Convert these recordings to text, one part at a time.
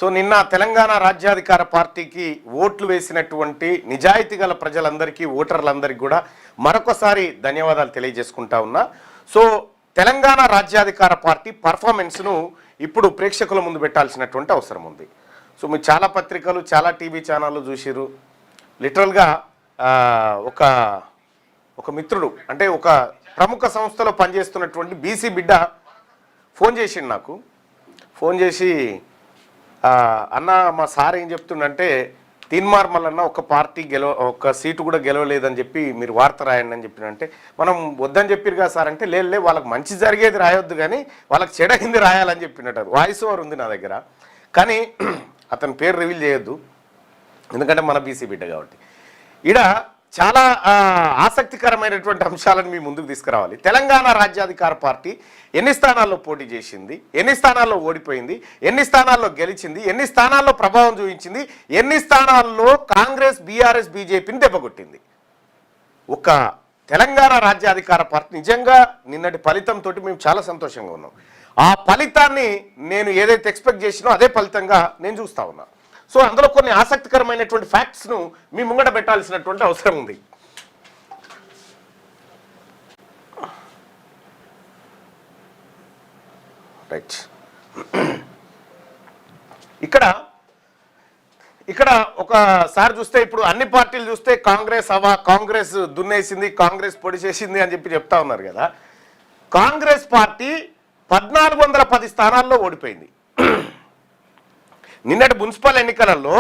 So నిన్న తెలంగాణ రాజ్యాధికార పార్టీకి ఓట్లు వేసినటువంటి నిజాయితీ గల ప్రజలందరికీ ఓటర్లందరికీ కూడా మరొకసారి ధన్యవాదాలు తెలియజేసుకుంటా ఉన్నా. సో తెలంగాణ రాజ్యాధికార పార్టీ పర్ఫార్మెన్స్ను ఇప్పుడు ప్రేక్షకుల ముందు పెట్టాల్సినటువంటి అవసరం ఉంది. సో మీరు చాలా పత్రికలు చాలా టీవీ ఛానళ్ళు చూసిరు. లిటరల్గా ఒక మిత్రుడు అంటే ఒక ప్రముఖ సంస్థలో పనిచేస్తున్నటువంటి బీసీ బిడ్డ ఫోన్ చేసిండు నాకు. ఫోన్ చేసి అన్న మా సార్ ఏం చెప్తుండంటే తీన్మార్ మల్లన్న ఒక సీటు కూడా గెలవలేదని చెప్పి మీరు వార్త రాయండి అని చెప్పినంటే మనం వద్దని చెప్పారు కదా సార్ అంటే లే వాళ్ళకి మంచి జరిగేది రాయొద్దు కానీ వాళ్ళకి చెడగింది రాయాలని చెప్పినట్టు వాయిస్ ఓవర్ ఉంది నా దగ్గర. కానీ అతని పేరు రివీల్ చేయొద్దు ఎందుకంటే మన బీసీ బిడ్డ కాబట్టి. ఈడ చాలా ఆసక్తికరమైనటువంటి అంశాలను మీ ముందుకు తీసుకురావాలి. తెలంగాణ రాజ్యాధికార పార్టీ ఎన్ని స్థానాల్లో పోటీ చేసింది, ఎన్ని స్థానాల్లో ఓడిపోయింది, ఎన్ని స్థానాల్లో గెలిచింది, ఎన్ని స్థానాల్లో ప్రభావం చూపించింది, ఎన్ని స్థానాల్లో కాంగ్రెస్ బీఆర్ఎస్ బీజేపీని దెబ్బకొట్టింది. ఒక తెలంగాణ రాజ్యాధికార పార్టీ నిజంగా నిన్నటి ఫలితంతో మేము చాలా సంతోషంగా ఉన్నాం. ఆ ఫలితాన్ని నేను ఏదైతే ఎక్స్పెక్ట్ చేసినో అదే ఫలితంగా నేను చూస్తా ఉన్నా. సో అందులో కొన్ని ఆసక్తికరమైనటువంటి ఫ్యాక్ట్స్ను మీ ముంగట పెట్టాల్సినటువంటి అవసరం ఉంది. రైట్, ఇక్కడ ఒకసారి చూస్తే ఇప్పుడు అన్ని పార్టీలు చూస్తే కాంగ్రెస్ దున్నేసింది, కాంగ్రెస్ పొడి చేసింది అని చెప్పి చెప్తా ఉన్నారు కదా. కాంగ్రెస్ పార్టీ 1410 స్థానాల్లో ఓడిపోయింది. నిన్నటి మున్సిపల్ ఎన్నికలలో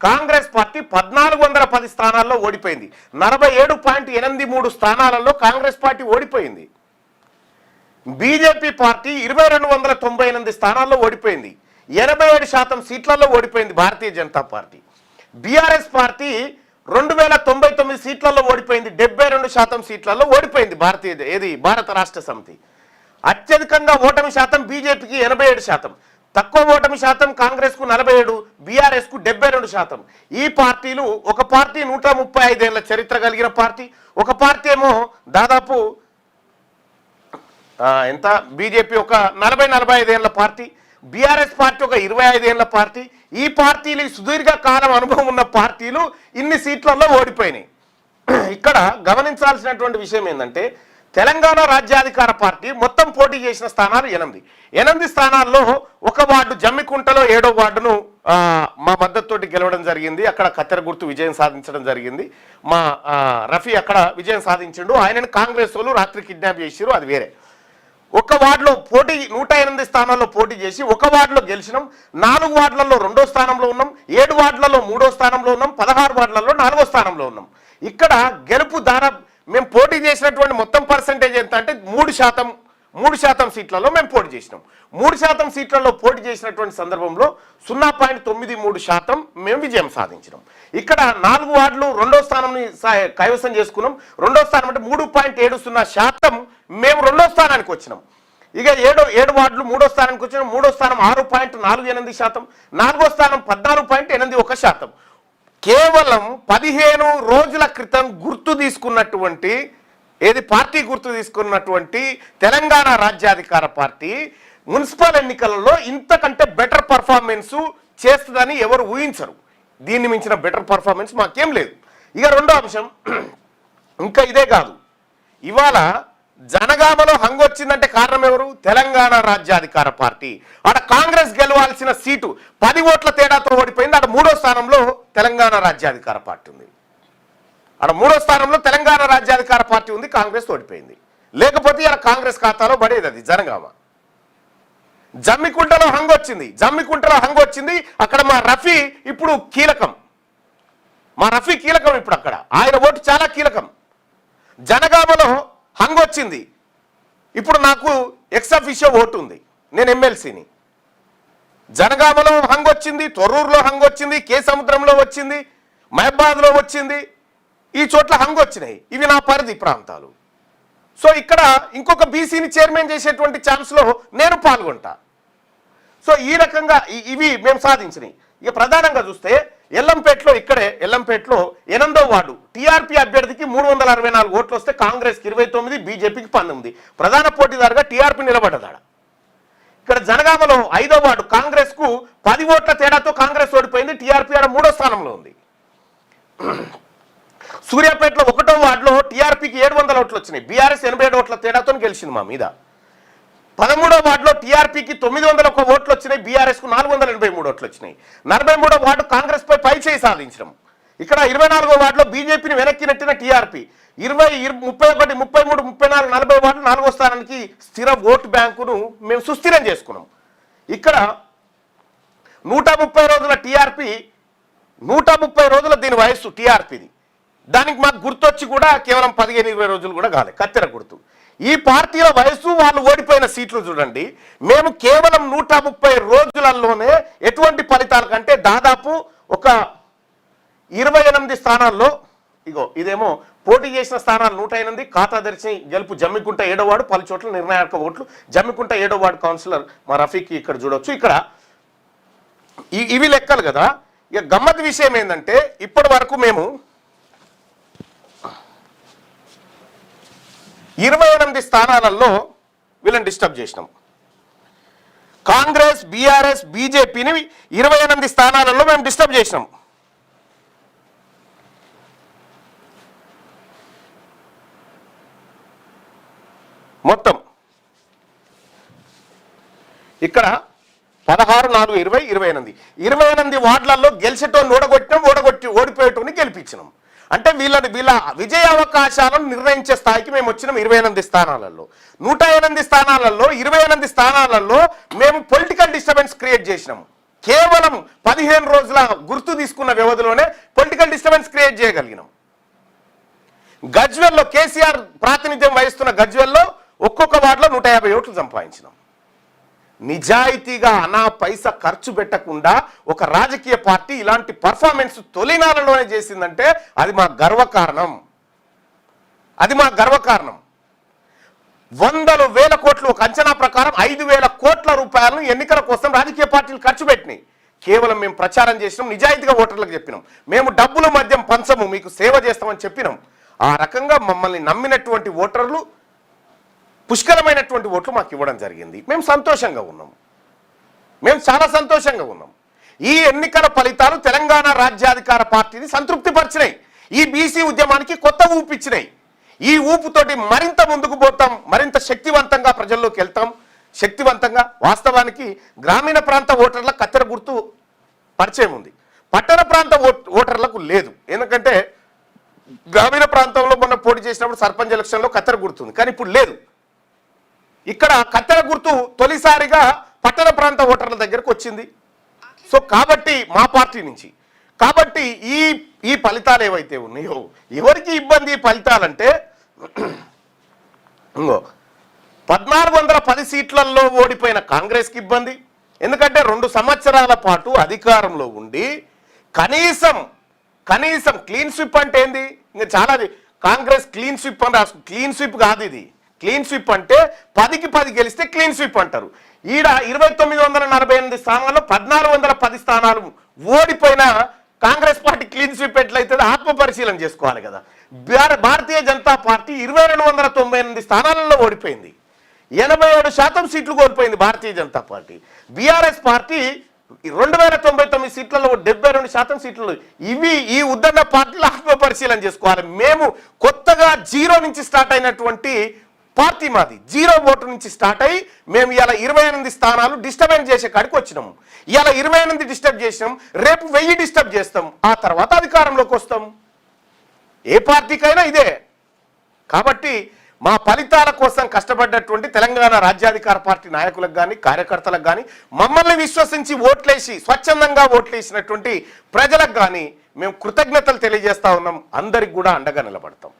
కాంగ్రెస్ పార్టీ 1410 స్థానాల్లో ఓడిపోయింది. 47.83 స్థానాలలో కాంగ్రెస్ పార్టీ ఓడిపోయింది. బీజేపీ పార్టీ 2298 స్థానాల్లో ఓడిపోయింది. 87% సీట్లలో ఓడిపోయింది Bharatiya Janata party. BRS party 2099 సీట్లలో ఓడిపోయింది. 72% సీట్లలో ఓడిపోయింది భారత రాష్ట్ర సమితి. అత్యధికంగా ఓటమి శాతం బీజేపీకి 87%, తక్కువ ఓటమి శాతం కాంగ్రెస్కు 47%, బీఆర్ఎస్కు 72%. ఈ పార్టీలు ఒక పార్టీ 135 ఏళ్ల చరిత్ర కలిగిన పార్టీ, ఒక పార్టీ ఏమో దాదాపు బీజేపీ ఒక 40-45 ఏళ్ల పార్టీ, బీఆర్ఎస్ పార్టీ ఒక 25 ఏళ్ల పార్టీ. ఈ పార్టీలు సుదీర్ఘకాలం అనుభవం ఉన్న పార్టీలు ఇన్ని సీట్లలో ఓడిపోయినాయి. ఇక్కడ గమనించాల్సినటువంటి విషయం ఏంటంటే తెలంగాణ రాజ్యాధికార పార్టీ మొత్తం పోటీ చేసిన స్థానాలు 8 స్థానాల్లో ఒక వార్డు జమ్మికుంటలో 7వ వార్డును మా మద్దతుతోటి గెలవడం జరిగింది. అక్కడ కత్తెర గుర్తు విజయం సాధించడం జరిగింది. మా రఫీ అక్కడ విజయం సాధించిండు. ఆయనను కాంగ్రెస్ వాళ్ళు రాత్రి కిడ్నాప్ చేసిరు, అది వేరే. ఒక వార్డులో 108 స్థానాల్లో పోటీ చేసి ఒక వార్డులో గెలిచినాం. 4 వార్డులలో 2వ స్థానంలో ఉన్నాం, 7 వార్డులలో 3వ స్థానంలో ఉన్నాం, 16 వార్డులలో 4వ స్థానంలో ఉన్నాం. ఇక్కడ గెలుపు మేము పోటీ చేసినటువంటి మొత్తం పర్సెంటేజ్ ఎంత అంటే 3% సీట్లలో మేము పోటీ చేసినాం. 3% సీట్లలో పోటీ చేసినటువంటి సందర్భంలో 0.93% మేము విజయం సాధించినాం. ఇక్కడ 4 వార్డులు 2వ స్థానాన్ని కైవసం చేసుకున్నాం. 2వ స్థానం అంటే 3.70% మేము 2వ స్థానానికి వచ్చినాం. ఇక 7 వార్డులు 3వ స్థానానికి వచ్చినాం. 3వ స్థానం 6.48%, 4వ స్థానం 14.81%. కేవలం 15 రోజుల క్రితం పార్టీ గుర్తు తీసుకున్నటువంటి తెలంగాణ రాజ్యాధికార పార్టీ మున్సిపల్ ఎన్నికలలో ఇంతకంటే బెటర్ పర్ఫార్మెన్స్ చేస్తుందని ఎవరు ఊహించరు. దీన్ని మించిన బెటర్ పర్ఫార్మెన్స్ మాకేం లేదు. ఇక రెండో అంశం, ఇంకా ఇదే కాదు, ఇవాళ జనగామలో హంగొచ్చిందంటే కారణం ఎవరు? తెలంగాణ రాజ్యాధికార పార్టీ. ఆడ కాంగ్రెస్ గెలవాల్సిన సీటు 10 ఓట్ల తేడాతో ఓడిపోయింది. ఆడ 3వ స్థానంలో తెలంగాణ రాజ్యాధికార పార్టీ ఉంది. ఆడ 3వ స్థానంలో తెలంగాణ రాజ్యాధికార పార్టీ ఉంది, కాంగ్రెస్ ఓడిపోయింది. లేకపోతే ఆడ కాంగ్రెస్ ఖాతాలో పడేది అది జనగామ. జమ్మికుంటలో హంగొచ్చింది. అక్కడ మా రఫీ ఇప్పుడు కీలకం. ఇప్పుడు అక్కడ ఆయన ఓటు చాలా కీలకం. జనగామలో హంగొచ్చింది. ఇప్పుడు నాకు ఎక్స్-అఫీషియో ఓటు ఉంది, నేను ఎమ్మెల్సీని. జనగామలో హంగొచ్చింది, తొర్రూరులో హంగొచ్చింది, కే సముద్రంలో వచ్చింది, మహబాద్లో వచ్చింది. ఈ చోట్ల హంగొచ్చినాయి. ఇవి నా పరిధి ప్రాంతాలు. సో ఇక్కడ ఇంకొక బీసీని చైర్మన్ చేసేటువంటి ఛాన్స్లో నేను పాల్గొంటా. సో ఈ రకంగా ఇవి మేము సాధించినాయి. ఇక ప్రధానంగా చూస్తే ఎల్లంపేటలో 8వ వార్డు టీఆర్పీ అభ్యర్థికి 364 ఓట్లు వస్తే కాంగ్రెస్కి 29, బీజేపీకి 19. ప్రధాన పోటీదారుగా టీఆర్పీ నిలబడ్డదాడ. ఇక్కడ జనగామలో 5వ వార్డు కాంగ్రెస్ కు 10 ఓట్ల తేడాతో కాంగ్రెస్ ఓడిపోయింది. టీఆర్పీ ఆడ 3వ స్థానంలో ఉంది. సూర్యాపేటలో 1వ వార్డులో టీఆర్పీకి 700 ఓట్లు వచ్చినాయి. బీఆర్ఎస్ 87 ఓట్ల తేడాతో గెలిచింది మా మీద. 13వ వార్డులో టీఆర్పీకి 901 ఓట్లు వచ్చినాయి. బీఆర్ఎస్ కు 483 ఓట్లు వచ్చినాయి. 43వ వార్డు కాంగ్రెస్ పై పైచేయి సాధించడం. ఇక్కడ 24వ వార్డులో బీజేపీని వెనక్కి నెట్టిన టీఆర్పీ 20, 31, 33, 34, 40 వార్డు 4వ స్థానానికి స్థిర ఓటు బ్యాంకును మేము సుస్థిరం చేసుకున్నాం. ఇక్కడ 130 రోజుల టీఆర్పీ 130 రోజుల దీని వయస్సు టీఆర్పీది. దానికి మాకు గుర్తొచ్చి కూడా కేవలం 15-20 రోజులు కూడా కాలే కత్తెర గుర్తు. ఈ పార్టీల వయసు వాళ్ళు ఓడిపోయిన సీట్లు చూడండి. మేము కేవలం 130 రోజులలోనే ఎటువంటి ఫలితాల కంటే దాదాపు ఒక 28 స్థానాల్లో ఇదేమో పోటీ చేసిన స్థానాలు 108, ఖాతా తెరిచి గెలుపు జమ్మికుంట 7వ వార్డు, పలు చోట్ల నిర్ణాయక ఓట్లు. జమ్మికుంట 7వ వార్డు కౌన్సిలర్ మా రఫీక్ ఇక్కడ చూడొచ్చు. ఇక్కడ ఇవి లెక్కలు కదా. ఇక గమ్మత్ విషయం ఏంటంటే ఇప్పటి వరకు మేము 28 స్థానాలలో వీళ్ళని డిస్టర్బ్ చేసినాం. కాంగ్రెస్, బీఆర్ఎస్, బీజేపీని 28 స్థానాలలో మేము డిస్టర్బ్ చేసినాం. మొత్తం ఇక్కడ 16, 4, 20, 28 వార్డులలో గెలిచేటోని ఓడిపోయేటోని గెలిపించినాం. అంటే వీళ్ళ విజయ అవకాశాలను నిర్ణయించే స్థాయికి మేము వచ్చినాం. 28 స్థానాలలో 108 స్థానాలలో 28 స్థానాలలో మేము పొలిటికల్ డిస్టర్బెన్స్ క్రియేట్ చేసినాం. కేవలం 15 రోజుల గుర్తు తీసుకున్న వ్యవధిలోనే పొలిటికల్ డిస్టర్బెన్స్ క్రియేట్ చేయగలిగినాం. గజ్వెల్లో కేసీఆర్ ప్రాతినిధ్యం వహిస్తున్న గజ్వెల్లో ఒక్కొక్క వార్డులో 150 ఓట్లు సంపాదించినాం. నిజాయితీగా అనా పైసా ఖర్చు పెట్టకుండా ఒక రాజకీయ పార్టీ ఇలాంటి పర్ఫార్మెన్స్ తొలినాళ్ళలోనే చేసిందంటే అది మా గర్వకారణం. వందలు వేల కోట్లు, ఒక అంచనా ప్రకారం 5,000 కోట్ల రూపాయలను ఎన్నికల కోసం రాజకీయ పార్టీలు ఖర్చు పెట్టినాయి. కేవలం మేము ప్రచారం చేసినాం, నిజాయితీగా ఓటర్లకు చెప్పినాం. మేము డబ్బులు మద్యం పంచము, మీకు సేవ చేస్తామని చెప్పినాం. ఆ రకంగా మమ్మల్ని నమ్మినటువంటి ఓటర్లు పుష్కలమైనటువంటి ఓట్లు మాకు ఇవ్వడం జరిగింది. మేము సంతోషంగా ఉన్నాం. మేము చాలా సంతోషంగా ఉన్నాం. ఈ ఎన్నికల ఫలితాలు తెలంగాణ రాజ్యాధికార పార్టీని సంతృప్తిపరిచినాయి. ఈ బీసీ ఉద్యమానికి కొత్త ఊపు ఇచ్చినాయి. ఈ ఊపుతోటి మరింత ముందుకు పోతాం, మరింత శక్తివంతంగా ప్రజల్లోకి వెళ్తాం. శక్తివంతంగా వాస్తవానికి గ్రామీణ ప్రాంత ఓటర్ల కత్తెర గుర్తు పరిచయం ఉంది, పట్టణ ప్రాంత ఓటర్లకు లేదు. ఎందుకంటే గ్రామీణ ప్రాంతంలో మొన్న పోటీ చేసినప్పుడు సర్పంచ్ ఎలక్షన్లో కత్తెర గుర్తుంది, కానీ ఇప్పుడు లేదు. ఇక్కడ కత్తెర గుర్తు తొలిసారిగా పట్టణ ప్రాంత ఓటర్ల దగ్గరకు వచ్చింది. సో కాబట్టి మా పార్టీ నుంచి కాబట్టి ఈ ఫలితాలు ఏవైతే ఉన్నాయో ఎవరికి ఇబ్బంది ఈ ఫలితాలంటే 1410 సీట్లలో ఓడిపోయిన కాంగ్రెస్కి ఇబ్బంది. ఎందుకంటే 2 సంవత్సరాల పాటు అధికారంలో ఉండి కనీసం క్లీన్ స్విప్ అంటే ఏంది? ఇంకా చాలా కాంగ్రెస్ క్లీన్ స్విప్ అని రాసు. క్లీన్ స్విప్ కాదు ఇది. క్లీన్ స్విప్ అంటే 10కి 10 గెలిస్తే క్లీన్ స్విప్ అంటారు. ఈడ 2948 స్థానాల్లో 1410 స్థానాలు ఓడిపోయిన కాంగ్రెస్ పార్టీ క్లీన్ స్విప్ ఎట్లయితే ఆత్మ పరిశీలన చేసుకోవాలి కదా. భారతీయ జనతా పార్టీ 2298 స్థానాలలో ఓడిపోయింది. 87% సీట్లు కోల్పోయింది Bharatiya Janata party. BRS party 2099 సీట్లలో 72% సీట్లు. ఈ ఉద్దండ పార్టీలు ఆత్మ పరిశీలన చేసుకోవాలి. మేము కొత్తగా 0 నుంచి స్టార్ట్ అయినటువంటి పార్టీ మాది. 0 ఓటు నుంచి స్టార్ట్ అయ్యి మేము ఇలా 28 స్థానాలు డిస్టర్బెన్స్ చేసే కాడికి వచ్చినాము. ఇలా 28 డిస్టర్బ్ చేసినాం, రేపు 1000 డిస్టర్బ్ చేస్తాం, ఆ తర్వాత అధికారంలోకి వస్తాం. ఏ పార్టీకైనా ఇదే. కాబట్టి మా ఫలితాల కోసం కష్టపడ్డటువంటి తెలంగాణ రాజ్యాధికార పార్టీ నాయకులకు కానీ కార్యకర్తలకు కానీ మమ్మల్ని విశ్వసించి ఓట్లేసి స్వచ్ఛందంగా ఓట్లేసినటువంటి ప్రజలకు కానీ మేము కృతజ్ఞతలు తెలియజేస్తా ఉన్నాం. అందరికి కూడా అండగా నిలబడతాం.